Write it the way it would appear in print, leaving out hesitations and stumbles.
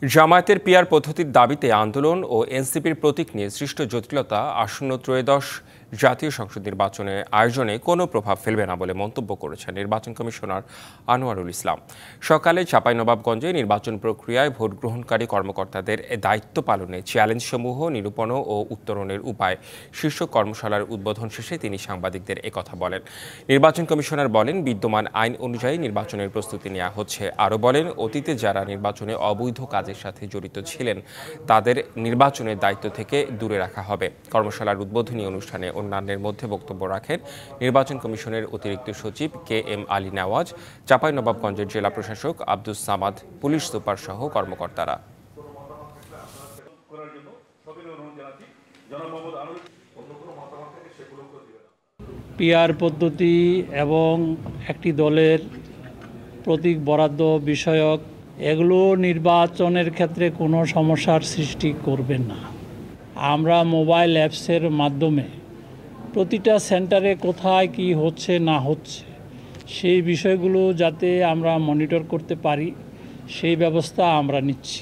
জামায়াতের পিআর পদ্ধতির দাবিতে আন্দোলন ও এনসিপির প্রতীক নিয়ে সৃষ্ট জটিলতা আসন্ন ত্রয়োদশ জাতীয় সংসদ নির্বাচনে আয়োজনে কোনো প্রভাব ফেলবে না বলে মন্তব্য করেছেন নির্বাচন কমিশনার আনোয়ারুল ইসলাম। সকালে চাঁপাইনবাবগঞ্জে নির্বাচন প্রক্রিয়ায় ভোট গ্রহণকারী কর্মকর্তাদের দায়িত্ব পালনে চ্যালেঞ্জসমূহ নিরূপণ ও উত্তরণের উপায় শীর্ষক কর্মশালার উদ্বোধন শেষে তিনি সাংবাদিকদের একথা বলেন। নির্বাচন কমিশনার বলেন, বিদ্যমান আইন অনুযায়ী নির্বাচনের প্রস্তুতি নেওয়া হচ্ছে। আরও বলেন, অতীতে যারা নির্বাচনে অবৈধ কাজের সাথে জড়িত ছিলেন তাদের নির্বাচনের দায়িত্ব থেকে দূরে রাখা হবে। কর্মশালার উদ্বোধনী অনুষ্ঠানে অন্যান্যের মধ্যে বক্তব্য রাখেন নির্বাচন কমিশনের অতিরিক্ত সচিব KM আলী নেওয়াজ, চাঁপাইনবাবগঞ্জের জেলা প্রশাসক আব্দুস সামাদ, পুলিশ সুপার সহ কর্মকর্তারা। পিআর পদ্ধতি এবং একটি দলের প্রতীক বরাদ্দ বিষয়ক এগুলো নির্বাচনের ক্ষেত্রে কোনো সমস্যার সৃষ্টি করবে না। আমরা মোবাইল অ্যাপসের মাধ্যমে প্রতিটা সেন্টারে কোথায় কি হচ্ছে না হচ্ছে সেই বিষয়গুলো যাতে আমরা মনিটর করতে পারি সেই ব্যবস্থা আমরা নিচ্ছি।